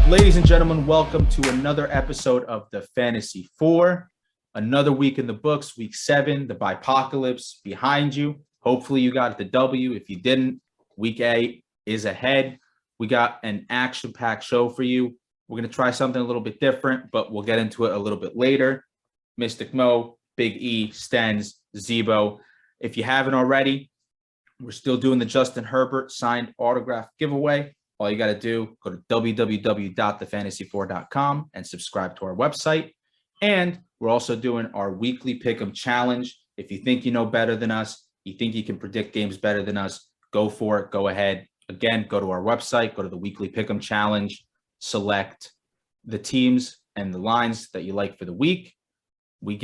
Ladies and gentlemen, welcome to another episode of the Fantasy Four. Another week in the books, week 7, the Bipocalypse behind you. Hopefully you got the W. If you didn't, week 8 is ahead. We got an action-packed show for you. We're going to try something a little bit different, but we'll get into it a little bit later. Mystic Mo, Big E, Stens, Zebo. If you haven't already, we're still doing the Justin Herbert signed autograph giveaway. All you got to do, go to www.thefantasy4.com and subscribe to our website. And we're also doing our weekly pick'em challenge. If you think you know better than us, you think you can predict games better than us, go for it. Go ahead. Again, go to our website, go to the weekly pick'em challenge, select the teams and the lines that you like for the week. We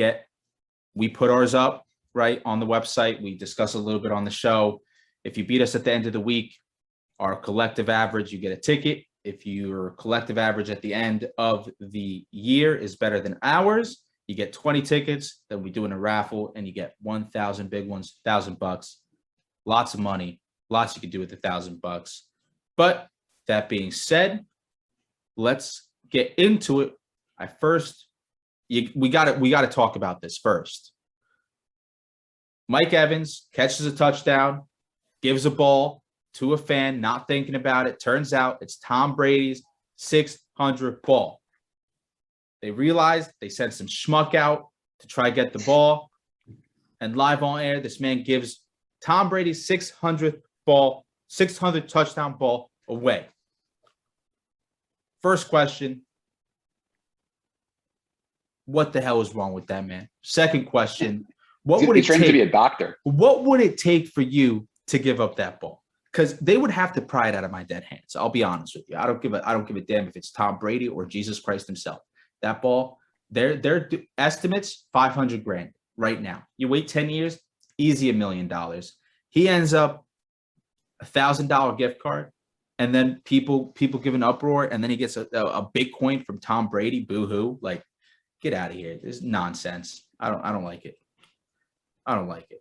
put ours up right on the website. We discuss a little bit on the show. If you beat us at the end of the week, our collective average, you get a ticket. If your collective average at the end of the year is better than ours, you get 20 tickets. Then we do in a raffle and you get 1,000 big ones, $1,000. Lots of money. Lots you could do with $1,000. But that being said, let's get into it. We got to talk about this first. Mike Evans catches a touchdown, gives a ball to a fan, not thinking about it. Turns out it's Tom Brady's 600th ball. They realized they sent some schmuck out to try to get the ball. And live on air, this man gives Tom Brady's 600th touchdown ball away. First question, what the hell is wrong with that man? Second question, what would it take to be a doctor? What would it take for you to give up that ball? Because they would have to pry it out of my dead hands. I'll be honest with you. I don't give a damn if it's Tom Brady or Jesus Christ himself. That ball, their estimates $500,000 right now. You wait 10 years, easy $1 million. He ends up $1,000 gift card, and then people give an uproar, and then he gets a big coin from Tom Brady. Boo-hoo! Like, get out of here. This is nonsense. I don't like it. I don't like it.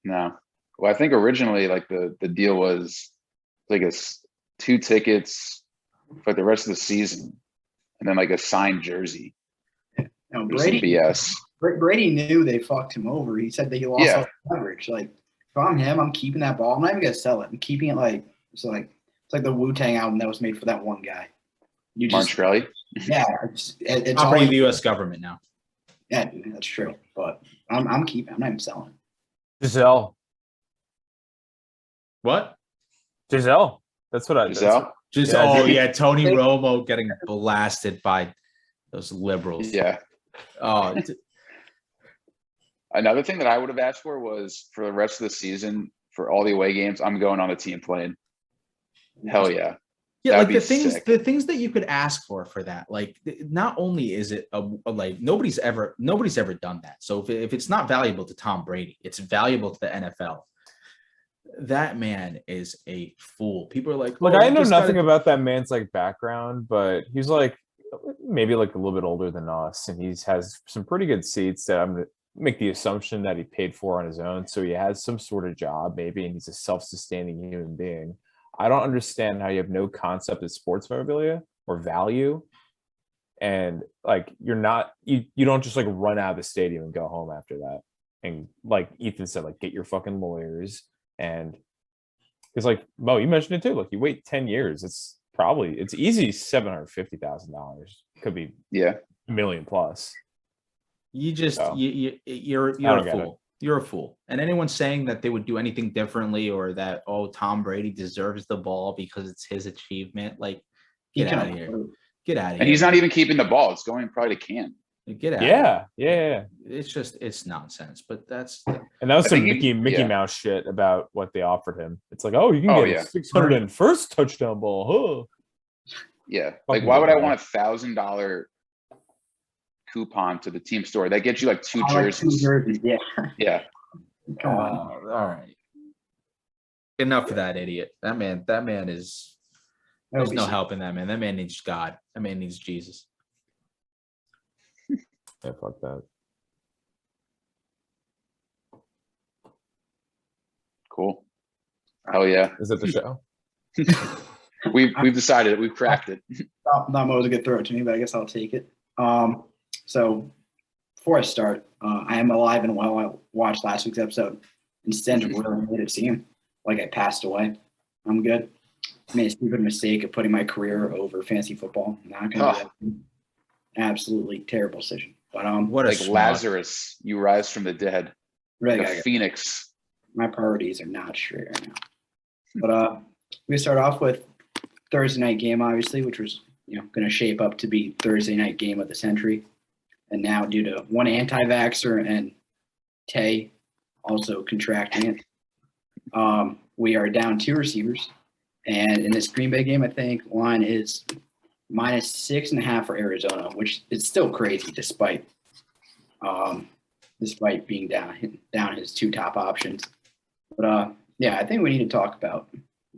No. Well, I think originally, like the deal was like 2 tickets for the rest of the season, and then like a signed jersey. No, Brady BS. Brady knew they fucked him over. He said that he lost all the leverage. Like, if I'm him, I'm keeping that ball. I'm not even gonna sell it. I'm keeping it it's like the Wu-Tang album that was made for that one guy. March Crowley. Yeah, it's operating the U.S. government now. Yeah, that's true. But I'm keeping. I'm not even selling. Giselle. What? Giselle. That's what I. Giselle. Tony Romo getting blasted by those liberals. Yeah. Oh. Another thing that I would have asked for was for the rest of the season, for all the away games, I'm going on the team plane. Hell yeah. Yeah, That'd like the things that you could ask for that, like, not only is it like nobody's ever done that. So if it's not valuable to Tom Brady, it's valuable to the NFL. That man is a fool. People are like, I know nothing about that man's like background, but he's like maybe like a little bit older than us, and he has some pretty good seats that I'm gonna make the assumption that he paid for on his own. So he has some sort of job maybe, and he's a self-sustaining human being. I don't understand how you have no concept of sports memorabilia or value, and like you don't just like run out of the stadium and go home after that. And like Ethan said, like get your fucking lawyers, and it's like Mo, you mentioned it too. Like you wait 10 years, it's easy $750,000. Could be $1 million plus. You're a fool. You're a fool. And anyone saying that they would do anything differently or that, Tom Brady deserves the ball because it's his achievement, like, get out of here. Get out of here. And he's not even keeping the ball. It's going probably to Cam. Get out of here. Yeah. It's nonsense. But that's... And that was some Mickey Mouse shit about what they offered him. It's like, you can get a 601st touchdown ball. Huh? Yeah. Like, why would I want $1,000 coupon to the team store? That gets you like 2 jerseys. Yeah. Yeah. Come on. All right. Enough of that idiot. That man is... There's no help in that man. That man needs God. That man needs Jesus. Yeah, fuck that. Cool. Hell yeah. Is that the show? We've decided it. We've cracked it. Not was a good throw to me, but I guess I'll take it. So before I start, I am alive and well. I watched last week's episode. Instead of really made it seem like I passed away. I'm good. I made a stupid mistake of putting my career over fantasy football. Not gonna do that. Absolutely terrible decision. But What a Like schmuck. Lazarus, you rise from the dead. really Like gotta a go. phoenix. My priorities are not straight right now. But we start off with Thursday night game, obviously, which was going to shape up to be Thursday night game of the century. And now, due to one anti-vaxxer and Tay also contracting it, we are down 2 receivers. And in this Green Bay game, I think line is -6.5 for Arizona, which is still crazy despite being down his 2 top options. But yeah, I think we need to talk about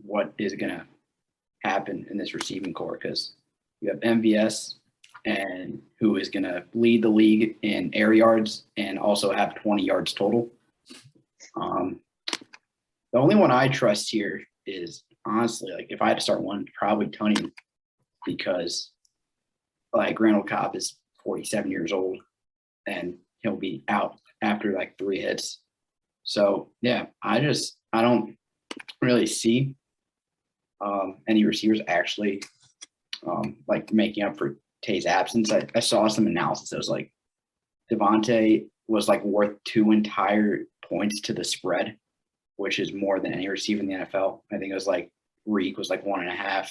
what is going to happen in this receiving core, because you have MVS and who is going to lead the league in air yards and also have 20 yards total. The only one I trust here is honestly, like, if I had to start one, probably Tunyon, because like Randall Cobb is 47 years old and he'll be out after like 3 hits. So yeah, I don't really see any receivers actually like making up for Tay's absence. I saw some analysis that was like Devontae was like worth 2 entire points to the spread, which is more than any receiver in the NFL. I think it was like Reek was like 1.5.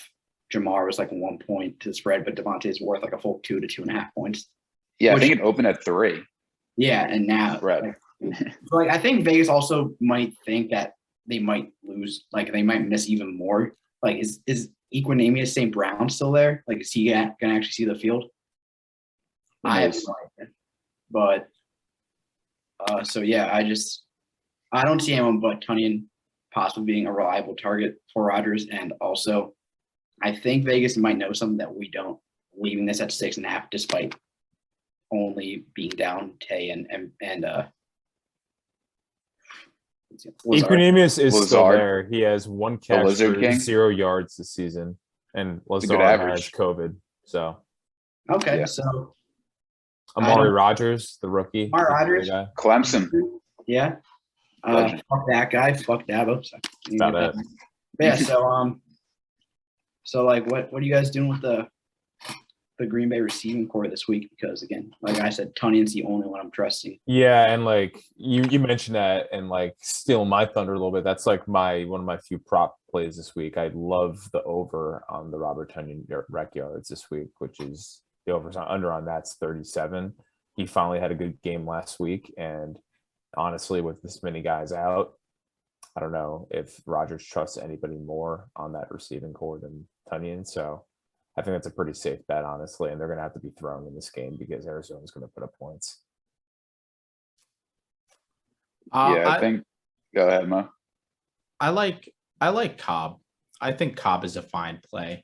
Jamar was like 1 point to the spread, but Devontae is worth like a full 2 to 2.5 points. Yeah, I think it opened at 3. Yeah, and now Right. like I think Vegas also might think that they might lose, like they might miss even more. Like is Equinemius St. Brown still there? Like is he gonna actually see the field? I have no idea. But so yeah, I don't see anyone but Tunyon possibly being a reliable target for Rodgers, and also I think Vegas might know something that we don't, leaving this at 6.5 despite only being down Tay and Lazard. Equinemius is still Lazard. there. He has 1 The catch Lizard for King? 0 yards this season, and a good Lazard average. has COVID. So Okay, Yeah. so Amari Rodgers, the rookie, Amari the Rodgers. guy. Clemson. yeah, Legend. fuck that guy, fuck Dabo. So, About it. yeah, so like, what are you guys doing with the Green Bay receiving core this week? Because again, like I said, Tunyon's the only one I'm trusting. Yeah, and like you mentioned that, and like steal my thunder a little bit. That's like one of my few prop plays this week. I love the over on the Robert Tunyon rec yards this week, which is the under on that's 37. He finally had a good game last week, and honestly, with this many guys out, I don't know if Rodgers trusts anybody more on that receiving core than Tunyon. So I think that's a pretty safe bet, honestly, and they're going to have to be thrown in this game because Arizona's going to put up points. I think. Go ahead, Mo. I like Cobb. I think Cobb is a fine play.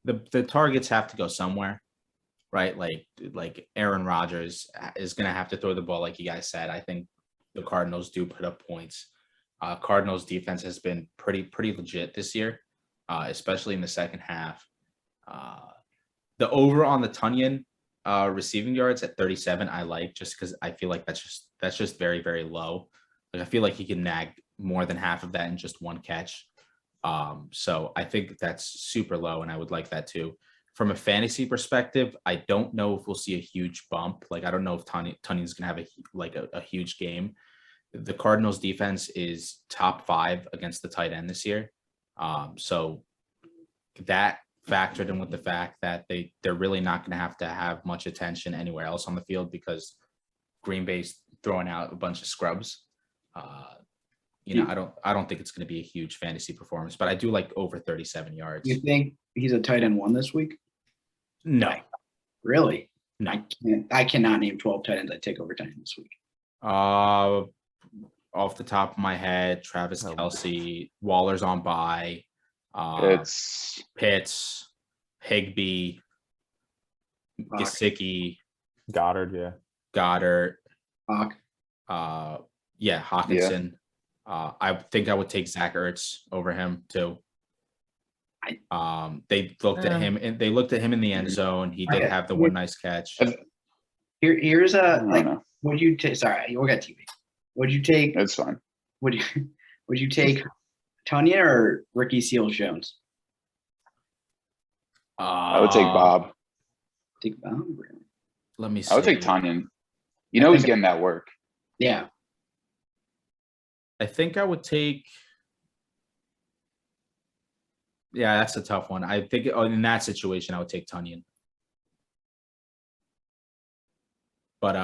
The targets have to go somewhere, right? Like Aaron Rodgers is going to have to throw the ball, like you guys said. I think the Cardinals do put up points. Cardinals defense has been pretty legit this year, especially in the second half. The over on the Tunyon receiving yards at 37, I like, just because I feel like that's just very, very low. Like I feel like he can nag more than half of that in just 1 catch. So I think that's super low, and I would like that too. From a fantasy perspective, I don't know if we'll see a huge bump. Like I don't know if Tunyon's gonna have a huge game. The Cardinals defense is top 5 against the tight end this year. So that factored in with the fact that they're really not going to have much attention anywhere else on the field because Green Bay's throwing out a bunch of scrubs. I don't think it's going to be a huge fantasy performance, but I do like over 37 yards. You think he's a tight end 1 this week? No, Really? no. I cannot name 12 tight ends I'd take over 10 this week. Off the top of my head, Travis Kelce, Waller's on bye. It's Pitts, Higbee, Gesicki, Goddard, Hawk. Hawkinson. I think I would take Zach Ertz over him too. They looked at him and they looked at him in the end zone. He did Okay. have the one nice catch. Here's I a don't like. know. Would you take? Sorry, we got TV. Would you take? It's fine. Would you take Tanya or Ricky Seals Jones? I would take Bob. Take Bob. Let me see. I would take Tanyan. You I know he's think- getting that work. Yeah, I think I would take. Yeah, that's a tough one. I think in that situation, I would take Tunyon. But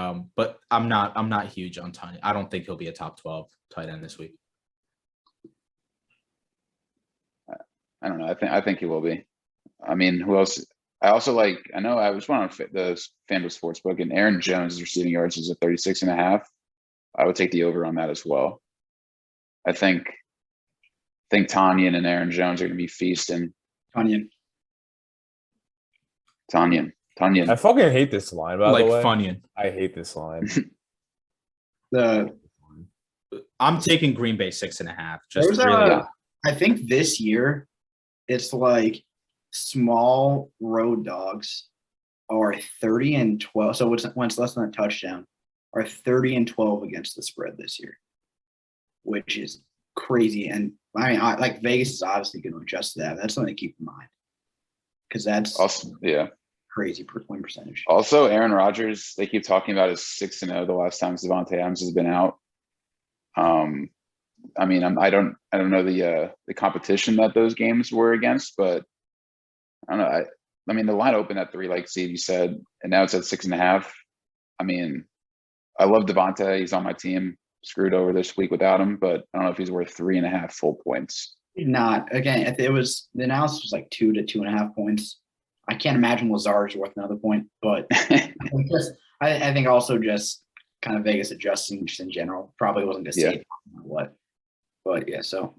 I'm not huge on Tunyon. I don't think he'll be a top 12 tight end this week. I don't know. I think he will be. I mean, who else? I also like. I know I was one on the FanDuel Sportsbook, and Aaron Jones' receiving yards is at 36.5. I would take the over on that as well. I think Tanyan and Aaron Jones are going to be feasting. Tanya. Tanyan. I fucking hate this line, by Like the way. Funyon. I hate this line. I'm taking Green Bay 6.5. Just There's really. I think this year it's like small road dogs are 30-12. So when it's less than a touchdown, are 30-12 against the spread this year, which is crazy. And I mean, like Vegas is obviously going to adjust to that. That's something to keep in mind because that's Also, yeah. crazy win percentage. Also, Aaron Rodgers. They keep talking about his 6-0 the last time Devontae Adams has been out. I mean, I don't know the competition that those games were against, but I don't know. I mean, the line opened at 3, like Steve, you said, and now it's at 6.5. I mean, I love Devontae. He's on my team. Screwed over this week without him, but I don't know if he's worth 3.5 full points. Not again. It was the analysis was like 2 to 2.5 points. I can't imagine Lazard is worth another point, but I think also just kind of Vegas adjusting just in general probably wasn't going to save what. But yeah, so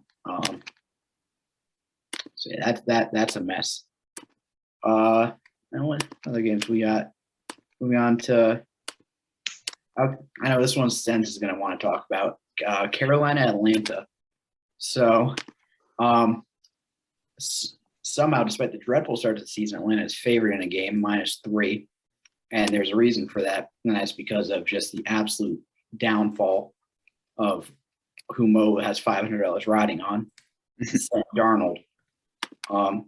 yeah, that's a mess. And what other games we got? Moving on to, I know this one Stens is going to want to talk about Carolina, Atlanta. So, somehow, despite the dreadful start to the season, Atlanta is favored in a game -3, and there's a reason for that, and that's because of just the absolute downfall of who Mo has $500 riding on, Sam Darnold.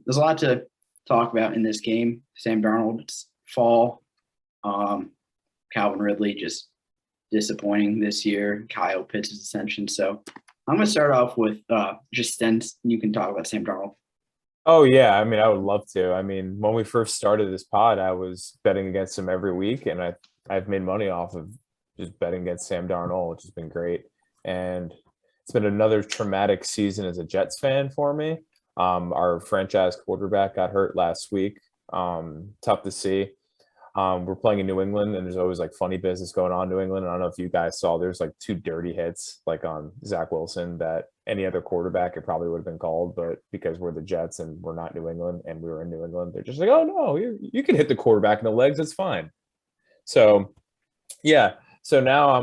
There's a lot to talk about in this game. Sam Darnold's fall, Calvin Ridley just disappointing this year, Kyle Pitts' ascension. So I'm going to start off with just Stens. You can talk about Sam Darnold. Oh yeah, I mean, I would love to. I mean, when we first started this pod, I was betting against him every week, and I've made money off of just betting against Sam Darnold, which has been great. And it's been another traumatic season as a Jets fan for me. Our franchise quarterback got hurt last week. Tough to see. We're playing in New England, and there's always like funny business going on in New England. I don't know if you guys saw, there's like 2 dirty hits like on Zach Wilson that any other quarterback it probably would have been called, but because we're the Jets and we're not New England and we were in New England, they're just like, oh no, you can hit the quarterback in the legs, it's fine. So yeah, so now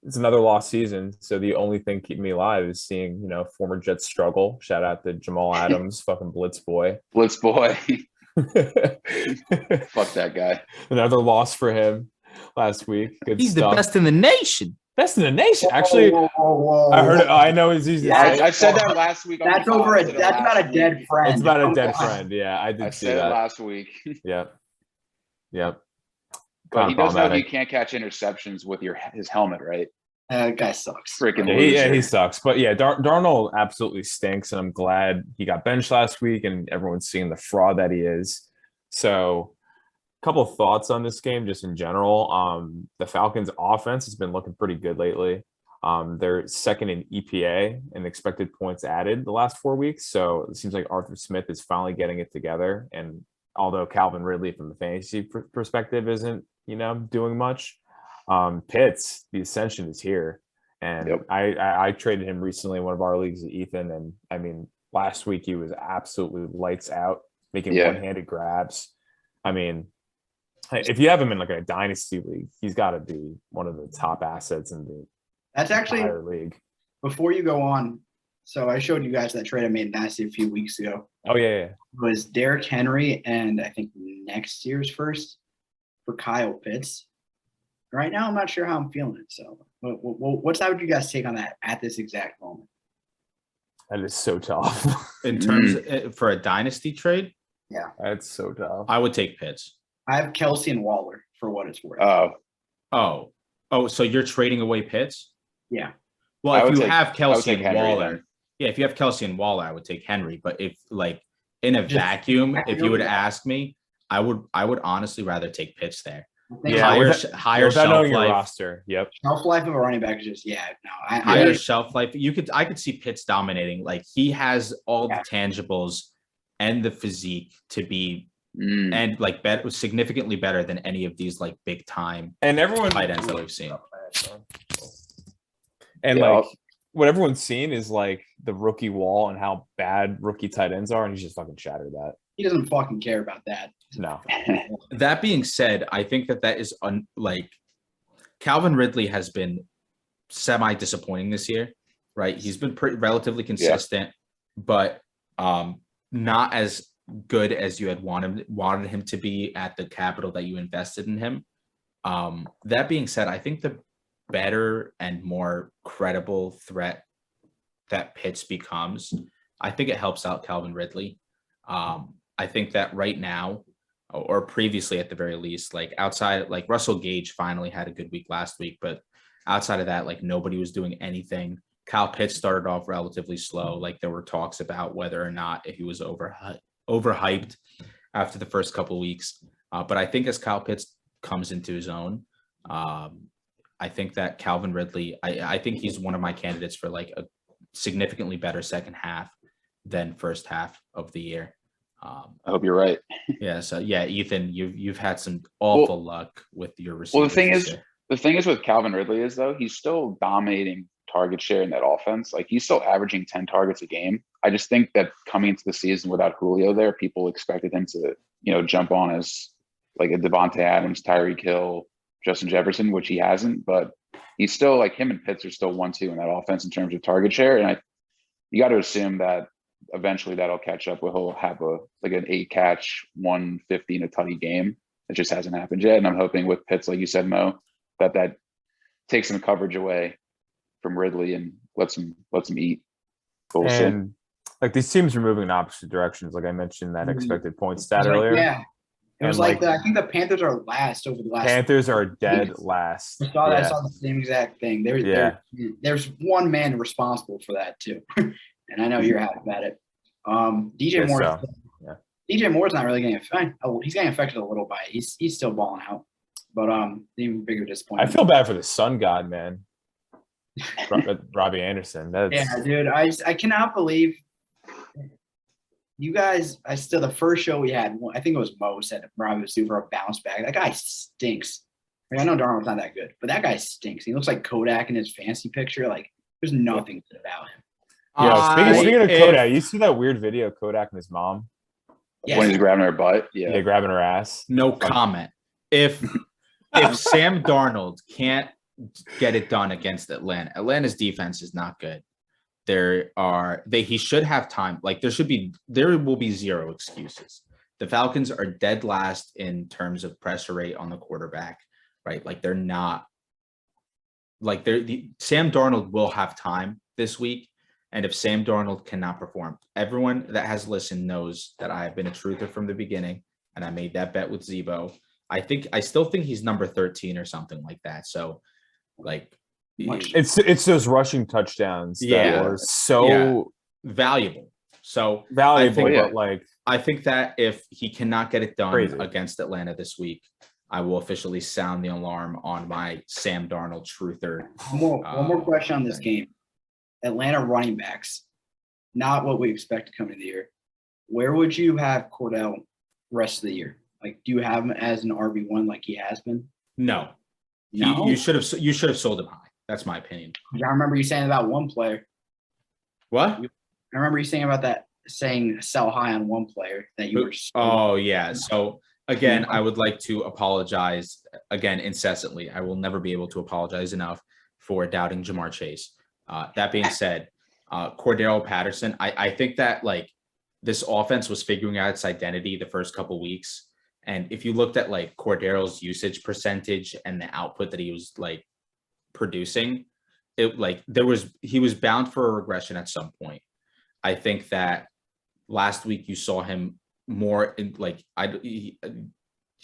it's another lost season. So the only thing keeping me alive is seeing, former Jets struggle. Shout out to Jamal Adams, fucking Blitz boy. Blitz boy. Fuck that guy. Another loss for him last week. Good He's stuff. the best in the nation. Best in the nation. Actually, I heard it. I know it's easy to Yeah, say. I said that last week. That's over. That's about a dead friend. It's about a dead friend. Yeah, I did I see said it that. last week. Yep. But he does know problematic. you can't catch interceptions with his helmet, right? Guy sucks. Freaking Yeah, loser. he sucks. But yeah, Darnold absolutely stinks, and I'm glad he got benched last week, and everyone's seeing the fraud that he is. So, a couple of thoughts on this game, just in general. The Falcons' offense has been looking pretty good lately. They're second in EPA and expected points added the last 4 weeks. So it seems like Arthur Smith is finally getting it together. And although Calvin Ridley, from the fantasy perspective, isn't doing much, Pitts, the ascension is here. And Yep. I traded him recently in one of our leagues with Ethan, and I mean, last week he was absolutely lights out, making one-handed grabs. I mean, if you have him in like a dynasty league, he's got to be one of the top assets in the That's actually entire league. before you go on. So I showed you guys that trade I made in Dynasty a few weeks ago. Oh yeah. was Derrick Henry and I think next year's first for Kyle Pitts. Right now, I'm not sure how I'm feeling it. So, what side would you guys take on that at this exact moment? That is so tough. In terms for a dynasty trade, That's so tough. I would take Pitts. I have Kelsey and Waller for what it's worth. Oh, so you're trading away Pitts? Yeah. Well, if you have Kelsey and Henry Waller, then. yeah, if you have Kelsey and Waller, I would take Henry. But if like in a Just vacuum, if you would vacuum? ask me, I would honestly rather take Pitts there. I think Yeah, Higher without shelf knowing your life. roster. Yep. shelf life of a running back is just Higher shelf life. I could see Pitts dominating. Like he has all the Yeah. tangibles and the physique to be Mm. and significantly better than any of these like big time And everyone tight ends that we've seen. And Yeah, like what everyone's seen is like the rookie wall and how bad rookie tight ends are, and he's just fucking shattered that. he doesn't fucking care about that. No. That being said, I think that is like Calvin Ridley has been semi disappointing this year, right? He's been relatively consistent, but not as good as you had wanted him to be at the capital that you invested in him. That being said, I think the better and more credible threat that Pitts becomes, I think it helps out Calvin Ridley. I think that right now, or previously at the very least, like outside, like Russell Gage finally had a good week last week, but outside of that, like nobody was doing anything. Kyle Pitts started off relatively slow. Like there were talks about whether or not he was overhyped after the first couple of weeks. But I think as Kyle Pitts comes into his own, I think that Calvin Ridley, I think he's one of my candidates for like a significantly better second half than first half of the year. I hope you're right. Yeah. So yeah, Ethan, you've had some awful luck with your receivers. Well, the thing this is, year. the thing is with Calvin Ridley is though, he's still dominating target share in that offense. Like he's still averaging 10 targets a game. I just think that coming into the season without Julio there, people expected him to, jump on as like a Devontae Adams, Tyreek Hill, Justin Jefferson, which he hasn't, but he's still like him and Pitts are still 1-2 in that offense in terms of target share. And you got to assume that eventually that'll catch up with he'll have an 8-catch, 150 in a tutty game. It just hasn't happened yet. And I'm hoping with Pitts, like you said, Mo, that takes some coverage away from Ridley and lets him eat. But we'll see. And like these teams are moving in opposite directions. Like I mentioned that expected point stat It was like, earlier. yeah. It was And, like I think the Panthers are last over the last. Panthers are dead last. I saw the same exact thing. There's one man responsible for that too, and I know you're happy about it. DJ Moore. So. Yeah. DJ Moore's not really getting affected. He's getting affected a little by it. He's still balling out, but even bigger disappointment. I feel bad for the sun god, man. Robbie Anderson. Yeah, dude. I cannot believe you guys. The first show we had, I think it was Mo said Robbie was due for a bounce back. That guy stinks. Like, I know Darnold's not that good, but that guy stinks. He looks like Kodak in his fancy picture. Like there's nothing good about him. Yeah, speaking of Kodak, you see that weird video of Kodak and his mom? Yes. When he's grabbing her butt. Yeah, grabbing her ass. No comment. If Sam Darnold can't get it done against Atlanta's defense is not good. He should have time. Like there will be zero excuses. The Falcons are dead last in terms of pressure rate on the quarterback, right? Like they're not like Sam Darnold will have time this week. And if Sam Darnold cannot perform, everyone that has listened knows that I have been a truther from the beginning, and I made that bet with Zebo. I still think he's number 13 or something like that. So, like, it's those rushing touchdowns that are so valuable. So valuable, but like I think that if he cannot get it done crazy against Atlanta this week, I will officially sound the alarm on my Sam Darnold truther. One more question on this game. Atlanta running backs, not what we expect to come into the year. Where would you have Cordell rest of the year? Like, do you have him as an RB1 like he has been? No. No? You should have sold him high. That's my opinion. I remember you saying about one player. What? I remember you saying about that, saying sell high on one player that you were. Oh, yeah. So, again, I would like to apologize again incessantly. I will never be able to apologize enough for doubting Jamar Chase. That being said, Cordero Patterson, I think that like this offense was figuring out its identity the first couple weeks. And if you looked at like Cordero's usage percentage and the output that he was like producing, it like he was bound for a regression at some point. I think that last week you saw him more in like he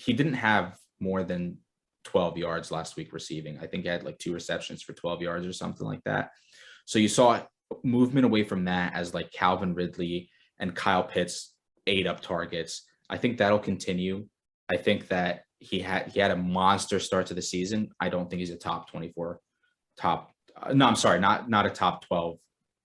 didn't have more than 12 yards last week receiving. I think he had like 2 receptions for 12 yards or something like that. So you saw movement away from that as like Calvin Ridley and Kyle Pitts ate up targets. I think that'll continue. I think that he had a monster start to the season. I don't think he's a top 24, not a top 12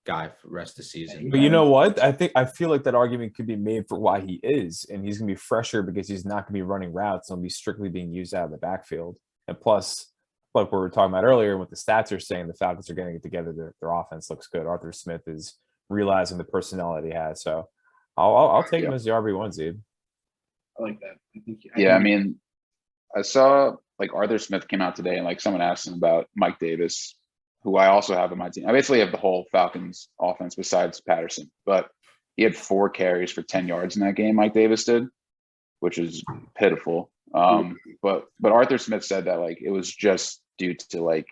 guy for the rest of the season. But you know what? I feel like that argument could be made for why he is, and he's going to be fresher because he's not going to be running routes and be strictly being used out of the backfield. And plus, like we were talking about earlier, what the stats are saying, the Falcons are getting it together. Their offense looks good. Arthur Smith is realizing the personality he has. So I'll take him as the RB1 seed. I like that. I mean, I saw like Arthur Smith came out today and like someone asked him about Mike Davis, who I also have on my team. I basically have the whole Falcons offense besides Patterson, but he had 4 carries for 10 yards in that game, Mike Davis did, which is pitiful. But Arthur Smith said that like it was just due to like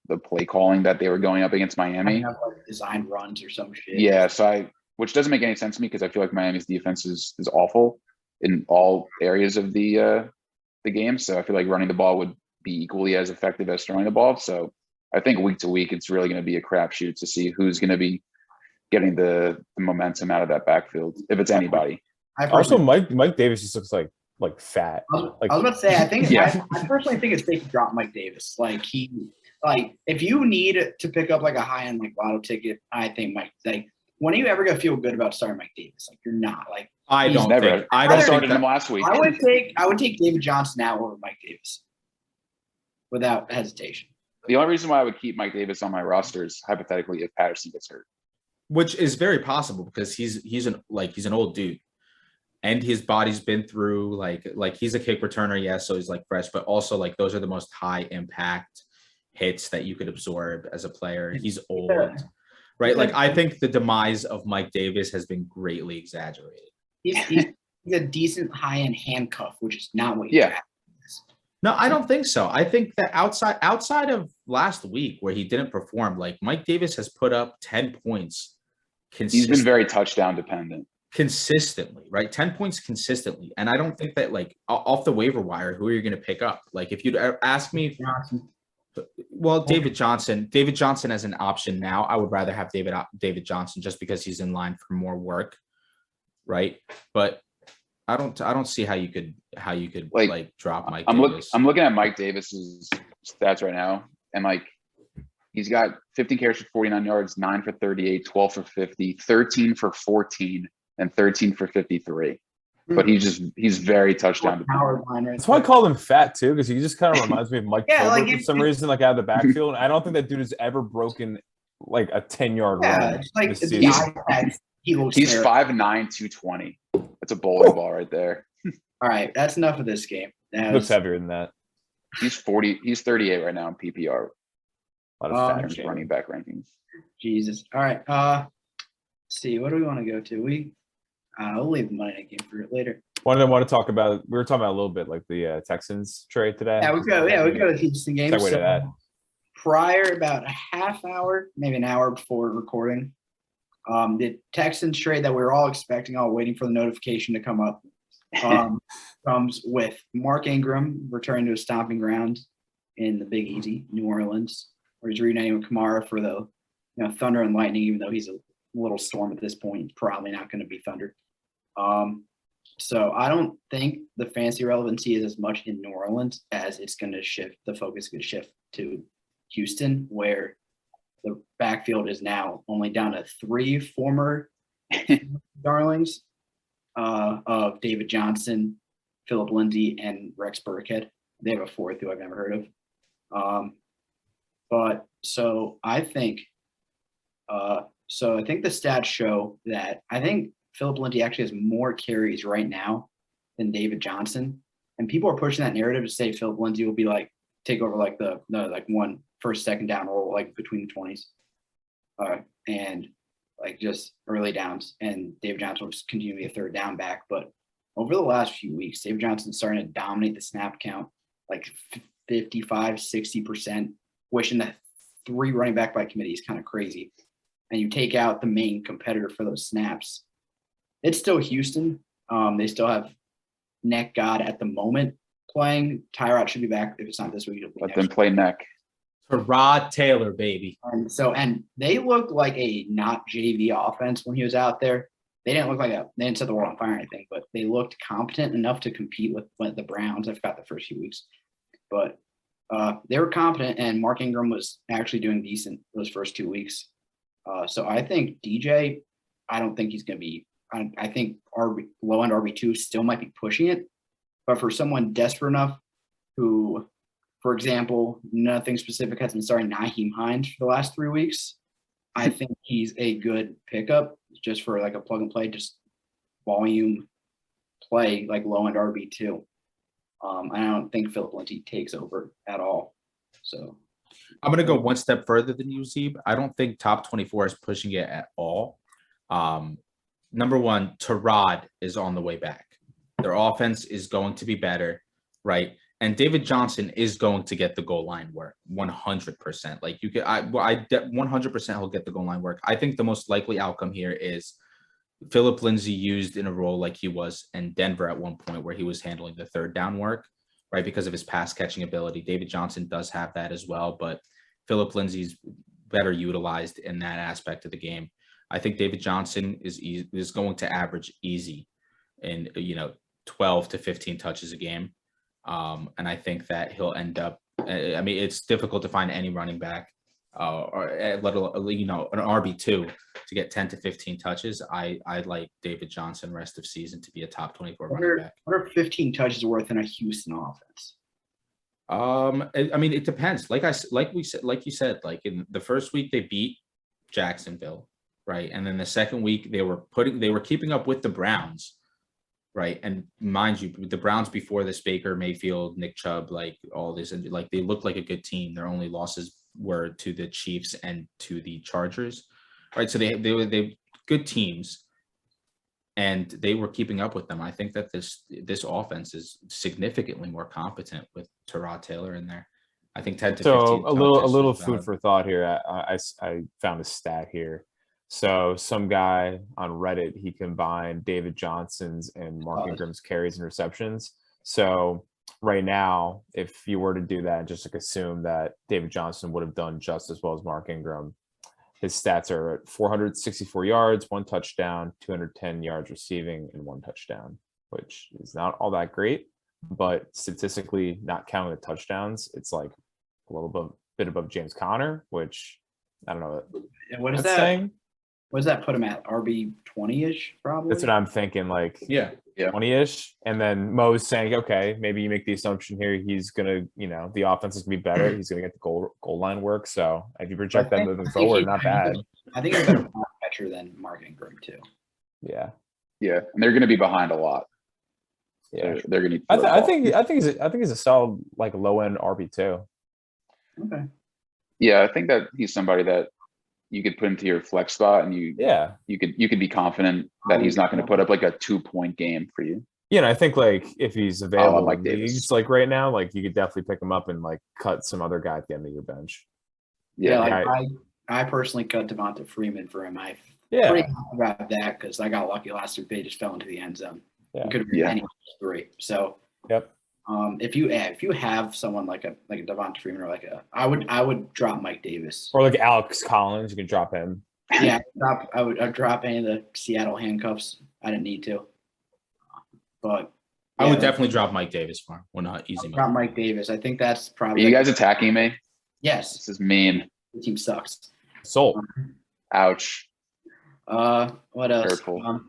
the play calling that they were going up against Miami. Have, like, designed runs or some shit. Yeah, so which doesn't make any sense to me because I feel like Miami's defense is awful in all areas of the game. So I feel like running the ball would be equally as effective as throwing the ball. So I think week to week, it's really going to be a crapshoot to see who's going to be getting the momentum out of that backfield, if it's anybody. Also, Mike Davis just looks like fat. I was about to say, I think I personally think it's safe to drop Mike Davis. Like if you need to pick up like a high end like lotto ticket, I think when are you ever gonna feel good about starting Mike Davis? Like you're not. Like I started him last week. I would take David Johnson now over Mike Davis without hesitation. The only reason why I would keep Mike Davis on my roster is hypothetically if Patterson gets hurt, which is very possible because he's an old dude, and his body's been through like he's a kick returner, yes, so he's like fresh, but also like those are the most high impact hits that you could absorb as a player. He's old, right? Like I think the demise of Mike Davis has been greatly exaggerated. He's a decent high end handcuff, which is not what. No, I don't think so. I think that outside of last week where he didn't perform, like Mike Davis has put up 10 points. He's been very touchdown dependent. Consistently, right? 10 points consistently. And I don't think that like off the waiver wire, who are you going to pick up? Like if you'd ask me, well, David Johnson as an option now, I would rather have David Johnson just because he's in line for more work, right? But I don't see how you could like drop Mike Davis. I'm looking at Mike Davis's stats right now, and like he's got 15 carries for 49 yards, 9 for 38, 12 for 50, 13 for 14, and 13 for 53. But he's very touchdown dependent. That's why I called him fat too, because he just kind of reminds me of Mike Tolbert for some reason, like out of the backfield. And I don't think that dude has ever broken like a 10-yard run. Like this season. He's 5'9", 220. That's a bowling ball right there. All right, that's enough of this game. Looks heavier than that. He's 38 right now in PPR. A lot of fat running back rankings. Jesus. All right. Let's see. What do we want to go to? We'll leave the Monday night game for later. Want to talk about? We were talking about a little bit like the Texans trade today. Yeah, we go to the Houston game. Segue to that. Prior, about a half hour, maybe an hour before recording, the Texans trade that we were all expecting, all waiting for the notification to come up, comes with Mark Ingram returning to his stomping ground in the Big Easy, New Orleans, where he's reuniting with Kamara for the Thunder and Lightning, even though he's a little Storm at this point, probably not going to be Thunder. So I don't think the fantasy relevancy is as much in New Orleans as it's going to shift. The focus could shift to Houston, where the backfield is now only down to 3 former darlings of David Johnson, Philip Lindsay, and Rex Burkhead. They have a 4th who I've never heard of. I think the stats show that I think Philip Lindsay actually has more carries right now than David Johnson. And people are pushing that narrative to say Philip Lindsay will be like take over like the like one first, second down role, like between the 20s. And like just early downs, and Dave Johnson will just continue to be a third down back. But over the last few weeks, Dave Johnson's starting to dominate the snap count, like 55, 60%, which in the 3 running back by committee is kind of crazy. And you take out the main competitor for those snaps. It's still Houston. They still have Neck God at the moment playing. Tyrod should be back. If it's not this week, it'll be Let next them week. play neck. Rod Taylor, baby. And they looked like a not JV offense when he was out there. They didn't look like they didn't set the world on fire or anything, but they looked competent enough to compete with the Browns. I forgot the first few weeks, but they were competent, and Mark Ingram was actually doing decent those first 2 weeks. So I think DJ, I don't think he's going to be. I think low end RB2 still might be pushing it, but for someone desperate enough who, for example, nothing specific has been starting Nyheim Hines for the last 3 weeks, I think he's a good pickup just for like a plug and play, just volume play, like low end RB2. I don't think Philip Lindsay takes over at all. So I'm going to go one step further than you, Zeeb. I don't think top 24 is pushing it at all. Number one, Tyrod is on the way back. Their offense is going to be better, right? And David Johnson is going to get the goal line work 100%. Like you could, 100% he'll get the goal line work. I think the most likely outcome here is Philip Lindsay used in a role like he was in Denver at one point, where he was handling the third down work, right? Because of his pass catching ability. David Johnson does have that as well, but Philip Lindsay's better utilized in that aspect of the game. I think David Johnson is going to average easy in 12 to 15 touches a game. And I think that he'll end up, I mean, it's difficult to find any running back or let alone, an RB2 to get 10 to 15 touches. I like David Johnson rest of season to be a top 24 running back. What are 15 touches worth in a Houston offense? I mean, it depends. Like you said, like in the first week they beat Jacksonville, right? And then the second week they were keeping up with the Browns. Right. And mind you, the Browns before this, Baker Mayfield, Nick Chubb, like all this, and like they looked like a good team. Their only losses were to the Chiefs and to the Chargers. Right. So they were good teams, and they were keeping up with them. I think that this offense is significantly more competent with Tyrod Taylor in there. I think 10 to 15. So a little food for thought here. I found a stat here. So some guy on Reddit, he combined David Johnson's and Mark Ingram's carries and receptions. So right now, if you were to do that, just like assume that David Johnson would have done just as well as Mark Ingram, his stats are at 464 yards, 1 touchdown, 210 yards receiving, and 1 touchdown, which is not all that great. But statistically, not counting the touchdowns, it's like a bit above James Conner, which I don't know. What is that saying? What does that put him at? RB 20-ish, probably? That's what I'm thinking, like yeah. 20-ish. And then Mo's saying, okay, maybe you make the assumption here he's going to, the offense is going to be better. He's going to get the goal line work. So if you project that moving forward, not bad. I think he's a better pass catcher than Mark Ingram, too. Yeah. Yeah. And they're going to be behind a lot. Yeah. They're going to. I think he's a solid, like, low-end RB2. Okay. Yeah. I think that he's somebody that you could put into your flex spot, and you could be confident that he's not going to put up like a 2-point game for you. Yeah, and I think like if he's available like in Davis. leagues, like right now, like you could definitely pick him up and like cut some other guy at the end of your bench. Yeah, like I personally cut Devonta Freeman for him. Pretty happy about that because I got lucky last week. They just fell into the end zone. Yeah. Could have been any 3. So yep. If you have someone like a Devonta Freeman or I would drop Mike Davis or like Alex Collins. You can drop him. Yeah, I'd drop any of the Seattle handcuffs. I didn't need to, but I would definitely drop Mike Davis for him. Well, not easy. Drop Mike Davis. I think that's probably. Are you guys attacking me? Yes. This is mean. The team sucks. Sold. Ouch. What else? Hurtful.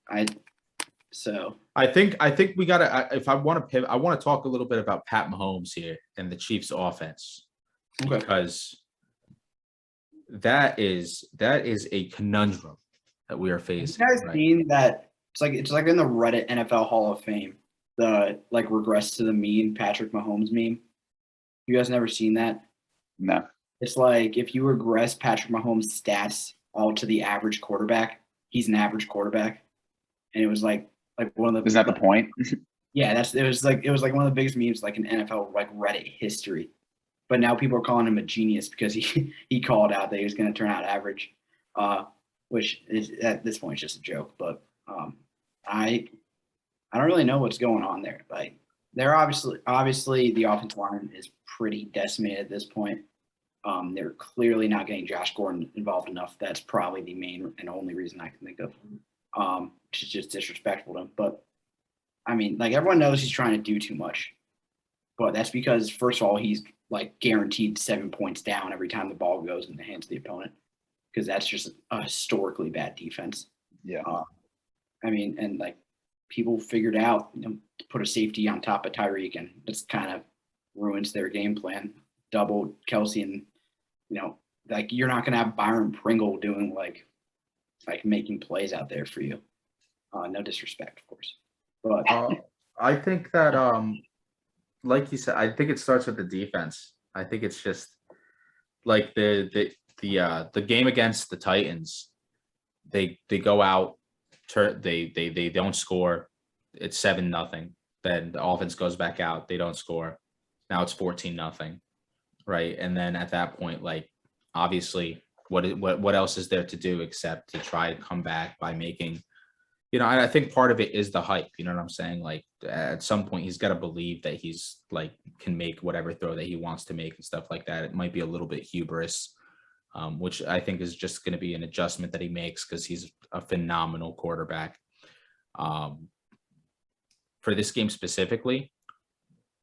I think we gotta. If I want to pivot, I want to talk a little bit about Pat Mahomes here and the Chiefs' offense, because that is a conundrum that we are facing. You guys seen that? It's like in the Reddit NFL Hall of Fame, the like regress to the mean Patrick Mahomes meme. You guys never seen that? No. It's like if you regress Patrick Mahomes' stats all to the average quarterback. He's an average quarterback, and it was like one of the. Isn't that the point? Yeah, it was like one of the biggest memes like in NFL like Reddit history. But now people are calling him a genius because he called out that he was going to turn out average, which is at this point just a joke. But I don't really know what's going on there. Like they're obviously the offensive line is pretty decimated at this point. They're clearly not getting Josh Gordon involved enough. That's probably the main and only reason I can think of. Which is just disrespectful to him. But I mean, like everyone knows he's trying to do too much. But that's because first of all, he's like guaranteed 7 points down every time the ball goes in the hands of the opponent, because that's just a historically bad defense. Yeah. I mean, and like people figured out, to put a safety on top of Tyreek, and this kind of ruins their game plan. Double Kelsey, and like you're not gonna have Byron Pringle doing like making plays out there for you. No disrespect, of course, but I think that like you said, I think it starts with the defense. I think it's just like the game against the Titans. They go out, they don't score. It's 7-0. Then the offense goes back out. They don't score. Now it's 14-0, right? And then at that point, like obviously, what else is there to do except to try to come back by making. I think part of it is the hype. You know what I'm saying? Like at some point, he's got to believe that he's like can make whatever throw that he wants to make and stuff like that. It might be a little bit hubris, which I think is just going to be an adjustment that he makes because he's a phenomenal quarterback. For this game specifically,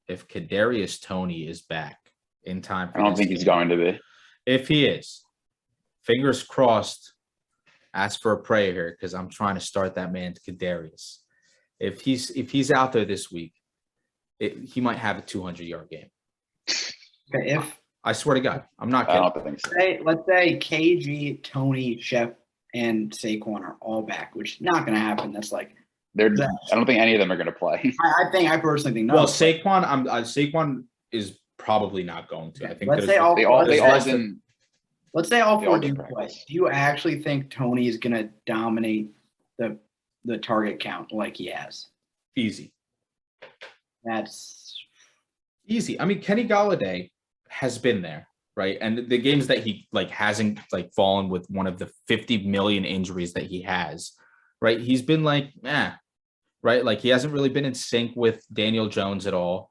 if Kadarius Toney is back in time, I don't think he's going to be. If he is, fingers crossed. Ask for a prayer here because I'm trying to start that man Kadarius. If he's out there this week, he might have a 200-yard game. Okay, I swear to God, I'm not kidding. I don't think so. Let's say KG, Tony, Shep, and Saquon are all back, which is not going to happen. That's like I don't think any of them are going to play. I personally think no. Well, Saquon, Saquon is probably not going to. I think Let's say all Let's say all four do play. Do you actually think Tony is going to dominate the target count like he has? Easy. That's easy. I mean, Kenny Golladay has been there, right? And the games that he hasn't fallen with one of the 50 million injuries that he has, right? He's been right? Like he hasn't really been in sync with Daniel Jones at all.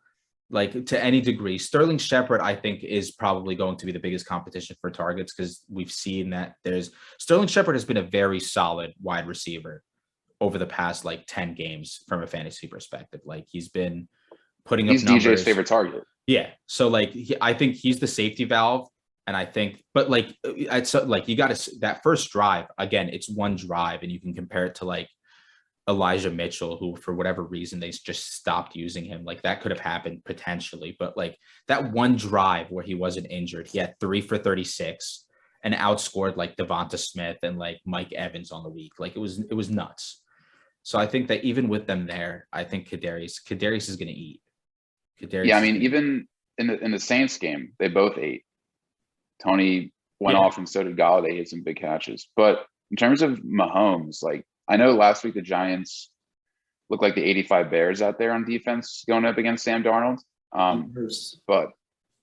Like to any degree. Sterling Shepard, I think, is probably going to be the biggest competition for targets because we've seen that Sterling Shepard has been a very solid wide receiver over the past 10 games from a fantasy perspective. Like he's been putting up numbers. DJ's favorite target. Yeah. So I think he's the safety valve. And I think, but you got to, that first drive, again, it's one drive and you can compare it to Elijah Mitchell, who for whatever reason they just stopped using him. Like that could have happened potentially, but that one drive where he wasn't injured, he had 3 for 36 and outscored Devonta Smith and Mike Evans on the week. It was nuts. So I think that even with them there, I think Kadarius is going to eat. Yeah, I mean, even in the Saints game, they both ate. Tony went off and so did Golladay. He had some big catches. But in terms of Mahomes, I know last week the Giants looked like the 85 Bears out there on defense going up against Sam Darnold.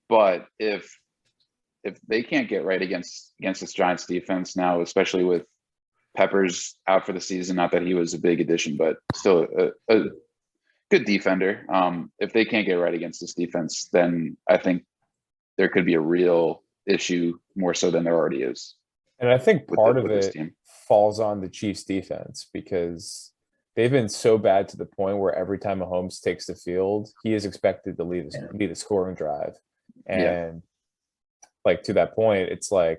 But if they can't get right against this Giants defense now, especially with Peppers out for the season, not that he was a big addition, but still a good defender. If they can't get right against this defense, then I think there could be a real issue more so than there already is. And I think part of it falls on the Chiefs defense because they've been so bad to the point where every time Mahomes takes the field, he is expected to lead a scoring drive. And to that point, it's a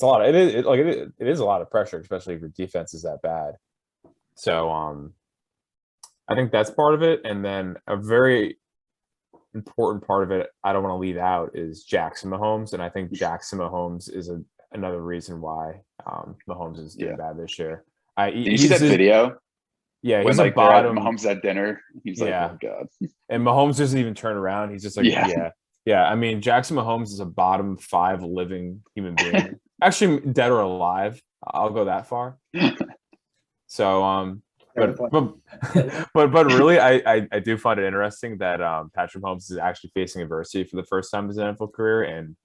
lot. It is a lot of pressure, especially if your defense is that bad. So I think that's part of it. And then a very important part of it I don't want to leave out is Jackson Mahomes. And I think Jackson Mahomes is another reason why Mahomes is doing bad this year. Did you see that video? Yeah, he's the bottom. Mahomes at dinner. He's oh God. And Mahomes doesn't even turn around. He's just Yeah, I mean, Jackson Mahomes is a bottom 5 living human being. Actually, dead or alive. I'll go that far. So, but really, I do find it interesting that Patrick Mahomes is actually facing adversity for the first time in his NFL career, and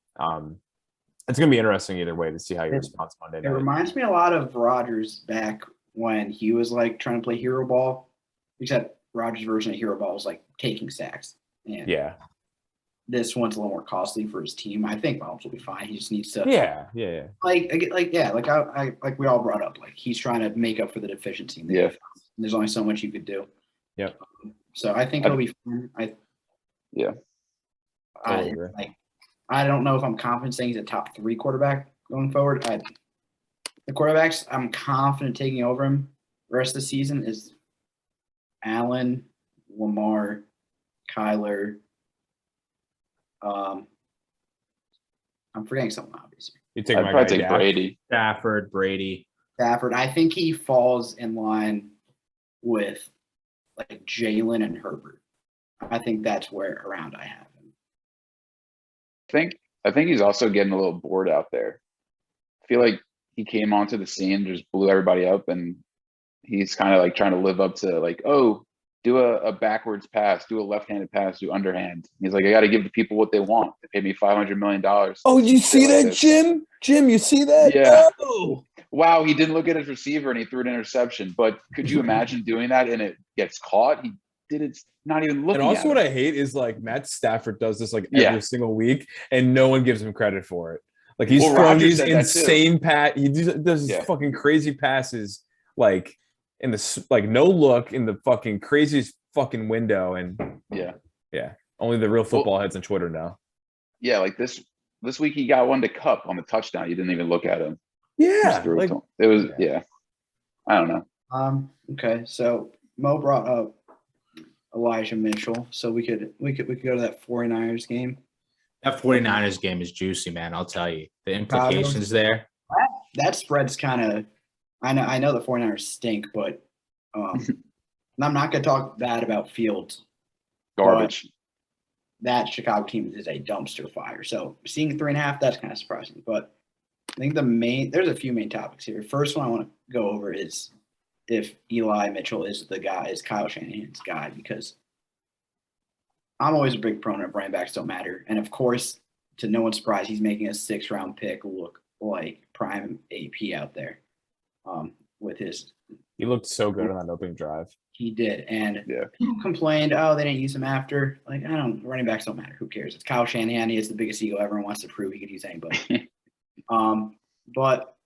it's going to be interesting either way to see how he responds Monday It night. reminds me a lot of Rodgers back when he was like trying to play hero ball, except Rodgers' version of hero ball was like taking sacks. And Yeah, this one's a little more costly for his team. I think Mahomes will be fine. He just needs to yeah. like we all brought up, like he's trying to make up for the deficiency in the defense. And there's only so much you could do. Yep. So I think he'll be fine. Totally agree. I don't know if I'm confident saying he's a top 3 quarterback going forward. The quarterbacks I'm confident taking over him the rest of the season is Allen, Lamar, Kyler. I'm forgetting something obviously. I'd probably take Brady. Stafford, Brady. Stafford. I think he falls in line with like Jalen and Herbert. I think that's where around I have him. I think he's also getting a little bored out there. I feel like he came onto the scene, just blew everybody up, and he's kind of like trying to live up to like, oh, do a backwards pass, do a left-handed pass, do underhand. He's like, I got to give the people what they want. They paid me $500 million. Oh, you see that, Jim? Jim, you see that? Yeah. Oh. Wow, he didn't look at his receiver and he threw an interception. But could you imagine doing that and it gets caught? He did it, not even looking. And also, at what him. I hate is like Matt Stafford does this like every single week, and no one gives him credit for it. Like he's throwing Rodgers these insane he does these fucking crazy passes, like in the like no look in the fucking craziest fucking window, and only the real football heads on Twitter know. Yeah, like this week he got one to Cup on the touchdown. You didn't even look at him. Yeah, like, it was I don't know. Okay, so Mo brought up Elijah Mitchell, so we could go to that 49ers game. That 49ers game is juicy, man. I'll tell you. The implications there. That spread's kind of I know the 49ers stink, but I'm not going to talk bad about Fields. Garbage. That Chicago team is a dumpster fire. So seeing 3.5, that's kind of surprising. But I think there's a few main topics here. First one I want to go over is if Eli Mitchell is the guy, is Kyle Shanahan's guy, because I'm always a big proponent of running backs don't matter. And of course, to no one's surprise, he's making a 6th-round pick look like prime AP out there. With his, he looked so good on that opening drive. He did, and people complained, "Oh, they didn't use him after." Like, running backs don't matter. Who cares? It's Kyle Shanahan. He has the biggest ego. Everyone wants to prove he could use anybody. But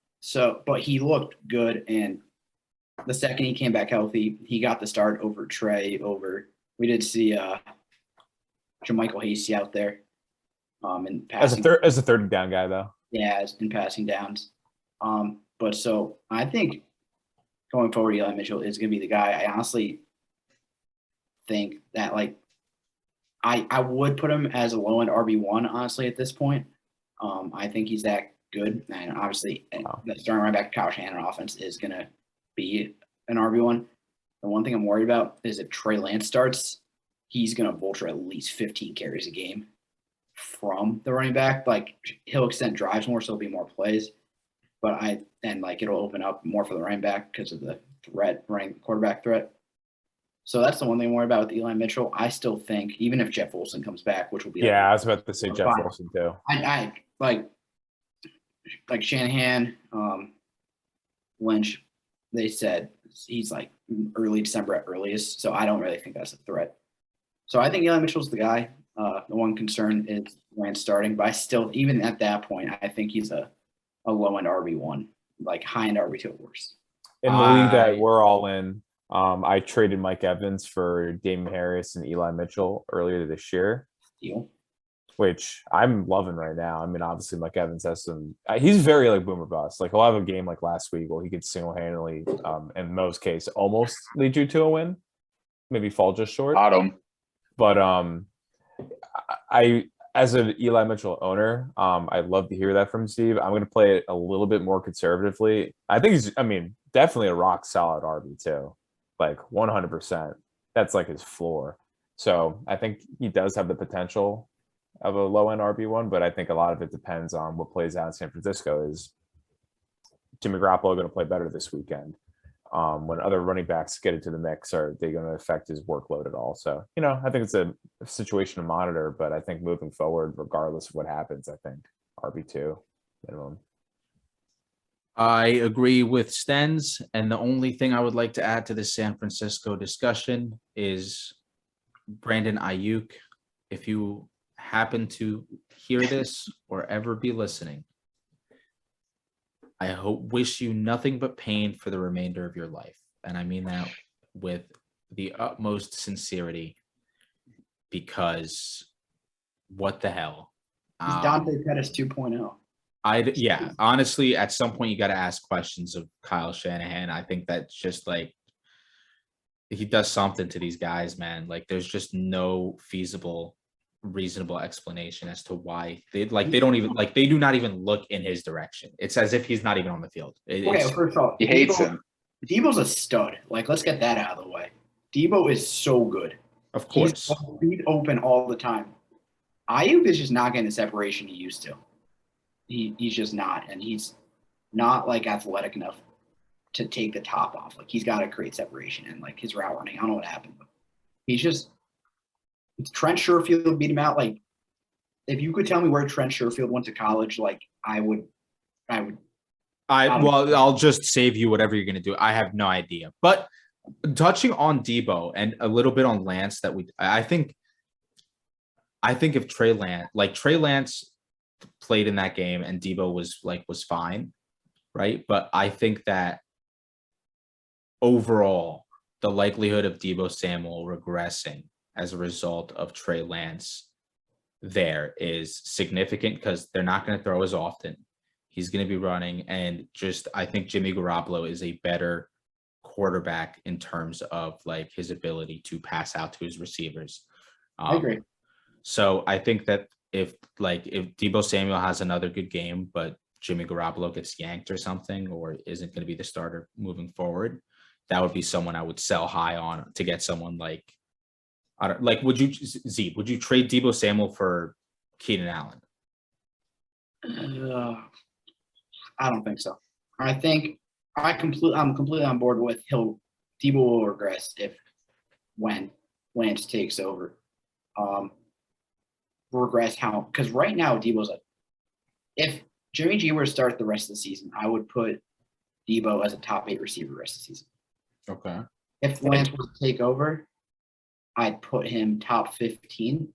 he looked good, and the second he came back healthy, he got the start over Trey. We did see Jermichael Hasty out there. In passing as a third down guy though. Yeah, in passing downs. But so I think going forward, Eli Mitchell is going to be the guy. I honestly think that I would put him as a low end RB1 honestly at this point. I think he's that good, and obviously the starting running back Kyle Shanahan offense is going to be an RB1. The one thing I'm worried about is if Trey Lance starts, he's going to vulture at least 15 carries a game from the running back. Like, he'll extend drives more, so there'll be more plays. But it'll open up more for the running back because of the running quarterback threat. So that's the one thing I'm worried about with Eli Mitchell. I still think, even if Jeff Wilson comes back, which will be I was about to say Jeff Wilson too. I like Shanahan, Lynch. They said he's like early December at earliest, so I don't really think that's a threat. So I think Eli Mitchell's the guy. The one concern is Lance starting, but I still, even at that point, I think he's a low-end RB1, like high-end RB2 at worst. In the league that we're all in, I traded Mike Evans for Damon Harris and Eli Mitchell earlier this year, which I'm loving right now. I mean, obviously Mike Evans has some – he's very like boomer bust. Like, he'll have a game like last week where he could single-handedly, in most cases, almost lead you to a win, maybe fall just short. But as an Eli Mitchell owner, I'd love to hear that from Steve. I'm going to play it a little bit more conservatively. I think definitely a rock solid RB2, like 100%. That's like his floor. So I think he does have the potential of a low end RB1, but I think a lot of it depends on what plays out in San Francisco. Is Jimmy Garoppolo going to play better this weekend? When other running backs get into the mix, are they going to affect his workload at all? So, I think it's a situation to monitor, but I think moving forward, regardless of what happens, I think RB2 minimum. I agree with Stens, and the only thing I would like to add to the San Francisco discussion is Brandon Ayuk. If you happen to hear this or ever be listening, I wish you nothing but pain for the remainder of your life. And I mean that with the utmost sincerity, because what the hell? He's Dante Pettis 2.0. Honestly, at some point you got to ask questions of Kyle Shanahan. I think that's just like, he does something to these guys, man. Like, there's just no feasible, reasonable explanation as to why they do not even look in his direction. It's as if he's not even on the field. First of all, he hates him. Debo's a stud. Like, let's get that out of the way. Debo is so good. Of course. He's open all the time. Ayuk is just not getting the separation he used to. He's just not, and he's not like athletic enough to take the top off. Like, he's got to create separation, and like his route running, I don't know what happened, but he's just. Trent Sherfield beat him out. Like, if you could tell me where Trent Sherfield went to college, like I'll just save you whatever you're going to do. I have no idea. But touching on Debo and a little bit on Lance, I think if Trey Lance played in that game and Debo was fine, right? But I think that overall, the likelihood of Debo Samuel regressing as a result of Trey Lance there is significant, because they're not going to throw as often. He's going to be running, and I think Jimmy Garoppolo is a better quarterback in terms of like his ability to pass out to his receivers. I agree. So I think that if Debo Samuel has another good game, but Jimmy Garoppolo gets yanked or something, or isn't going to be the starter moving forward, that would be someone I would sell high on to get someone like, would you trade Debo Samuel for Keenan Allen? I don't think so. I think I'm completely on board with Debo will regress when Lance takes over. Regress how? Because right now Debo's if Jimmy G were to start the rest of the season, I would put Debo as a top 8 receiver the rest of the season. Okay. If Lance was to take over, I'd put him top 15.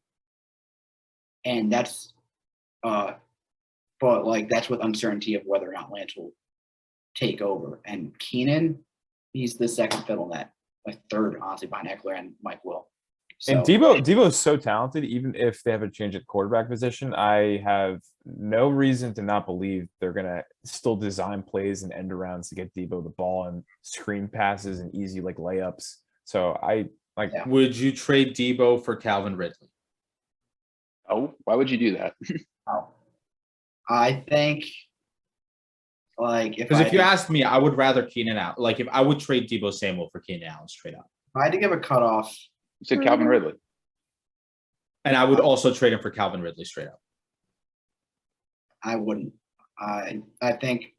And that's but that's with uncertainty of whether or not Lance will take over. And Keenan, he's the second fiddle in that, like third, honestly, behind Eckler and Mike Will. So, and Debo is so talented, even if they have a change at quarterback position, I have no reason to not believe they're going to still design plays and end arounds to get Debo the ball and screen passes and easy like layups. So Would you trade Debo for Calvin Ridley? Oh, why would you do that? I think if you asked me, I would rather Keenan Allen. Like, if I would trade Debo Samuel for Keenan Allen straight up. If I had to give a cutoff. You said Calvin Ridley. And I would also trade him for Calvin Ridley straight up. I wouldn't. I think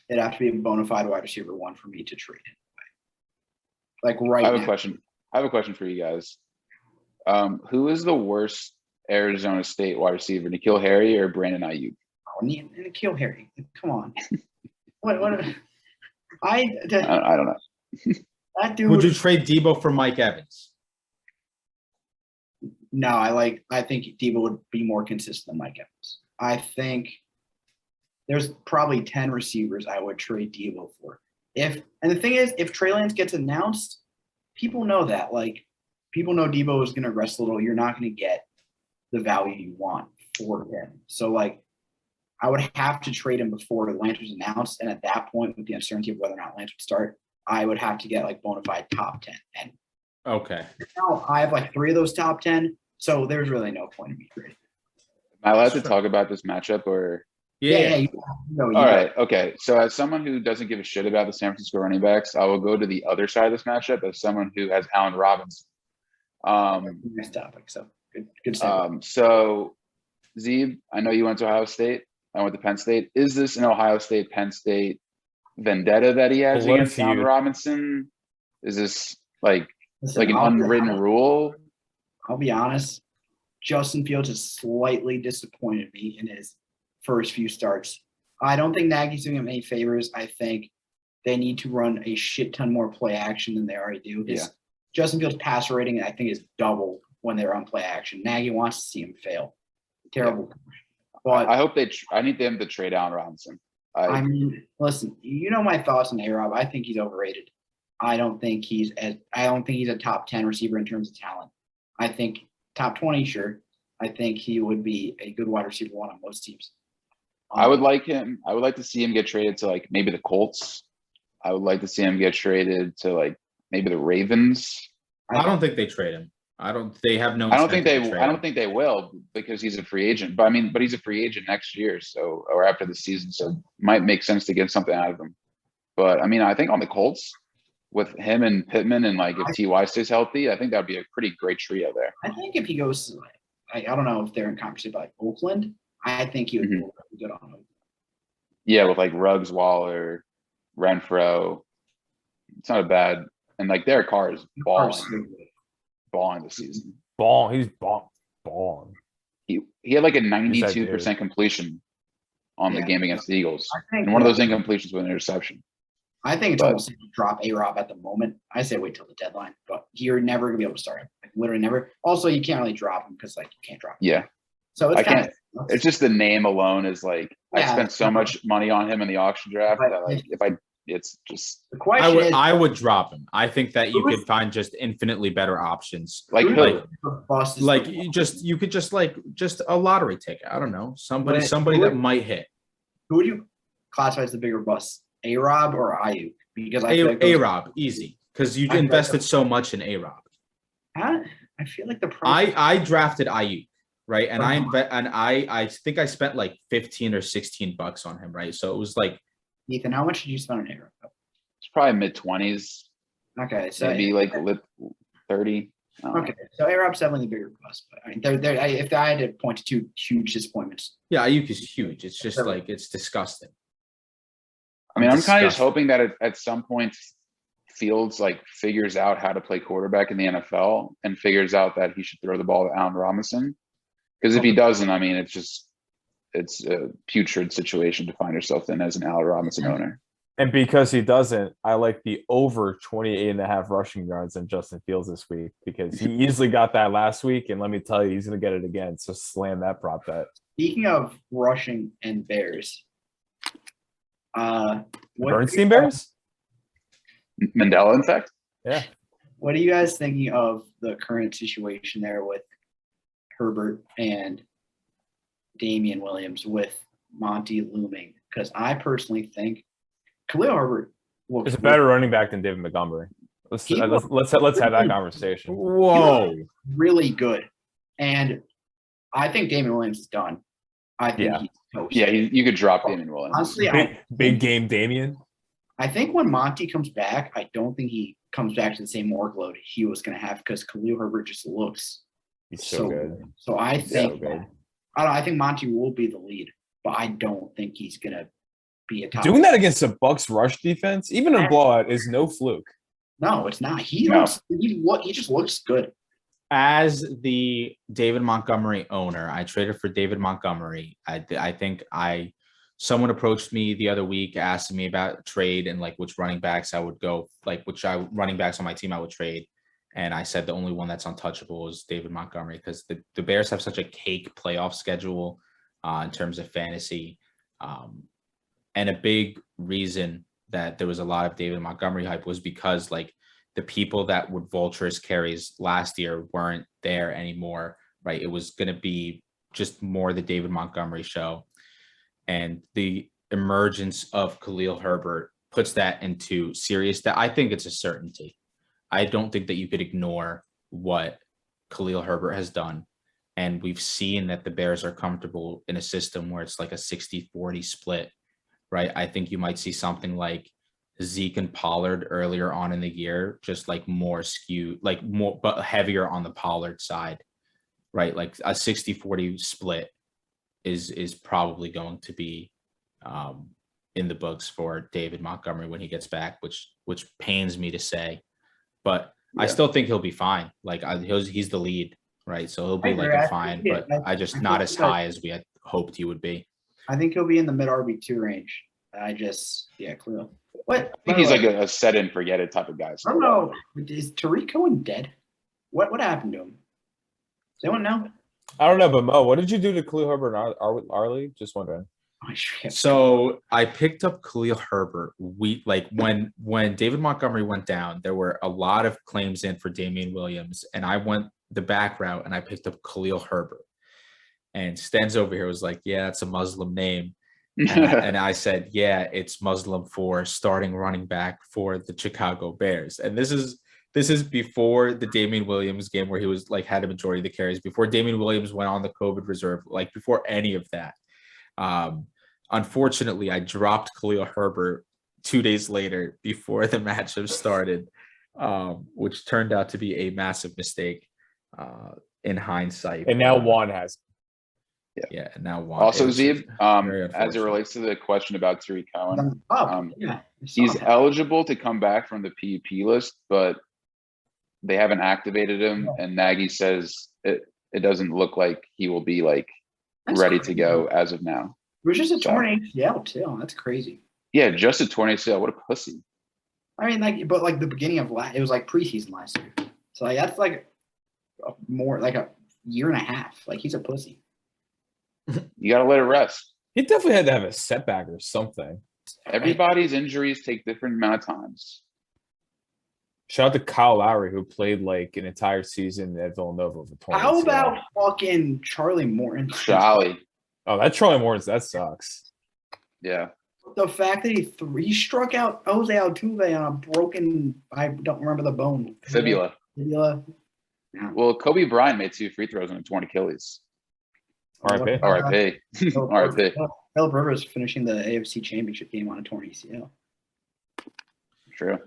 it'd have to be a bona fide wide receiver 1 for me to trade him. Like right now. I have a question for you guys. Who is the worst Arizona State wide receiver, N'Keal Harry or Brandon Ayuk? Oh, N'Keal Harry. Come on. What? I don't know. That dude. Would you trade Debo for Mike Evans? No, I think Debo would be more consistent than Mike Evans. I think there's probably 10 receivers I would trade Debo for. And the thing is, if Trey Lance gets announced, people know that. Like, people know Debo is going to rest a little. You're not going to get the value you want for him. So, like, I would have to trade him before Lance was announced. And at that point, with the uncertainty of whether or not Lance would start, I would have to get, like, bona fide top 10. And okay. now I have, like, 3 of those top 10. So there's really no point in me trading. Am I allowed to talk about this matchup or? Yeah. All right. Okay. So as someone who doesn't give a shit about the San Francisco running backs, I will go to the other side of this matchup as someone who has Allen Robinson. Nice topic. So good. So Zeeb, I know you went to Ohio State. I went to Penn State. Is this an Ohio State, Penn State vendetta that he has Blood against Allen feud. Robinson? Is this like Listen, an unwritten rule? I'll be honest. Justin Fields has slightly disappointed me in his first few starts. I don't think Nagy's doing him any favors. I think they need to run a shit ton more play action than they already do. Justin Fields' passer rating, I think, is double when they're on play action. Nagy wants to see him fail. Terrible. But I hope I need them to trade Allen Robinson. I mean, listen, you know my thoughts on A-Rob. I think he's overrated. I don't think he's a top 10 receiver in terms of talent. I think top 20, sure. I think he would be a good wide receiver one on most teams. I would like him. I would like to see him get traded to like maybe the Colts. I would like to see him get traded to like maybe the Ravens. I don't think they trade him. They have no. I don't think incentive to trade I him. don't think they will because he's a free agent. But he's a free agent next year, so or after the season, so it might make sense to get something out of him. But I mean, I think on the Colts with him and Pittman and like if Ty stays healthy, I think that'd be a pretty great trio there. I think if he goes, I don't know if they're in conversation about like Oakland. I think he would be good on him. Yeah, with like Ruggs, Waller, Renfro, it's not a bad. And like Derek Carr is balling this season. He's balling. He had like a 92% completion on the game against the Eagles, and one of those incompletions with an interception. I think it's almost like to drop A-Rob at the moment. I say wait till the deadline, but you're never gonna be able to start him. Like literally never. Also, you can't really drop him because like you can't drop him. Yeah. So it's kind of. It's just the name alone is like I spent so much money on him in the auction draft that like it's just the question. I would drop him. I think that you could find just infinitely better options. Like you could just a lottery ticket. I don't know. Somebody that might hit. Who would you classify as the bigger bust? A-Rob or Ayuk? Because A-Rob, easy. Because you invested so much in A-Rob. I feel like the price. I drafted Ayuk, right? And I think I spent like 15 or 16 bucks on him, right? So it was like Ethan, how much did you spend on A-Rob? It's probably mid-20s. Okay, so maybe like 30. Okay, so A-Rob's definitely the bigger bust. But I mean, if I had to point to two huge disappointments. Yeah, Ayuk is huge. It's just like it's disgusting. I mean, I'm kind of just hoping that at some point Fields like figures out how to play quarterback in the NFL and figures out that he should throw the ball to Allen Robinson. Because if he doesn't, I mean, it's a putrid situation to find yourself in as an Allen Robinson owner. And because he doesn't, I like the over 28.5 rushing yards in Justin Fields this week because he easily got that last week. And let me tell you, he's going to get it again. So slam that prop bet. Speaking of rushing and Bears, Bernstein Bears? Mandela effect? Yeah. What are you guys thinking of the current situation there with Herbert and Damian Williams with Monty looming? Because I personally think Khalil Herbert is a better running back than David Montgomery. Let's have that conversation. Whoa, really good, and I think Damian Williams is done. I think he's toast. Yeah, you could drop Damian Williams. Honestly, big game Damian. I think when Monty comes back, I don't think he comes back to the same workload he was going to have because Khalil Herbert just looks he's so good. So I think I think Monty will be the lead, but I don't think he's going to be a top. Doing that against a Bucs rush defense, even a blowout, is no fluke. No, it's not. He just looks good. As the David Montgomery owner, I traded for David Montgomery. I think someone approached me the other week asking me about trade and like which running backs I would go, like running backs on my team I would trade. And I said the only one that's untouchable is David Montgomery because the Bears have such a cake playoff schedule in terms of fantasy. And a big reason that there was a lot of David Montgomery hype was because like the people that would vulture his carries last year weren't there anymore, right? It was going to be just more the David Montgomery show. And the emergence of Khalil Herbert puts that into serious that I think it's a certainty. I don't think that you could ignore what Khalil Herbert has done. And we've seen that the Bears are comfortable in a system where it's like a 60-40 split, right? I think you might see something like Zeke and Pollard earlier on in the year, just like more skewed, like more, but heavier on the Pollard side, right? Like a 60-40 split is probably going to be in the books for David Montgomery when he gets back, which pains me to say, but I Yeah. still think he'll be fine. Like he's the lead, right? So he'll be like a fine, but I just not as high as we had hoped he would be. I think he'll be in the mid RB2 range. Khalil. What? I think he's like a set and forget it type of guy. I don't know. Is Tariq Cohen dead? What happened to him? Does anyone know? I don't know, but Mo, what did you do to Khalil Herbert and Arlie? Just wondering. So I picked up Khalil Herbert. When David Montgomery went down, there were a lot of claims in for Damian Williams, and I went the back route and I picked up Khalil Herbert. And Sten's over here was like, "Yeah, it's a Muslim name," and I said, "Yeah, it's Muslim for starting running back for the Chicago Bears." And this is before the Damian Williams game where he was like had a majority of the carries, before Damian Williams went on the COVID reserve, like before any of that. Unfortunately, I dropped Khalil Herbert 2 days later before the matchup started, which turned out to be a massive mistake in hindsight. And now Juan has. Yeah, and now Juan. Also, Zeeb, as it relates to the question about Tariq Cohen, he's eligible to come back from the PUP list, but they haven't activated him, and Nagy says it doesn't look like he will be like ready to go as of now. It was just a torn ACL too. That's crazy. Yeah, just a torn ACL. What a pussy. I mean, but the beginning of it was like preseason last year. So that's like more like a year and a half. Like he's a pussy. You got to let it rest. He definitely had to have a setback or something. Everybody's injuries take different amount of times. Shout out to Kyle Lowry, who played like an entire season at Villanova for 20. How about fucking Charlie Morton? Charlie. Oh, that Charlie Morton, that sucks. Yeah. The fact that he struck out Jose Altuve on a broken, I don't remember the bone. Fibula. Yeah. Well, Kobe Bryant made 2 free throws on a torn Achilles. RIP. RIP. RIP. Philip Rivers finishing the AFC Championship game on a torn ACL. True.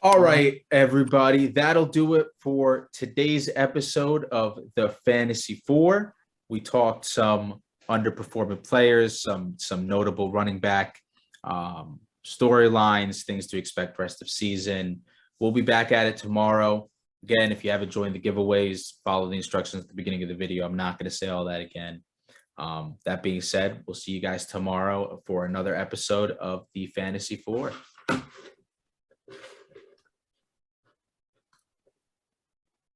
All right, everybody. That'll do it for today's episode of the Fantasy Four. We talked some underperforming players, some notable running back storylines, things to expect rest of season. We'll be back at it tomorrow. Again, if you haven't joined the giveaways, follow the instructions at the beginning of the video. I'm not going to say all that again. That being said, we'll see you guys tomorrow for another episode of the Fantasy Four.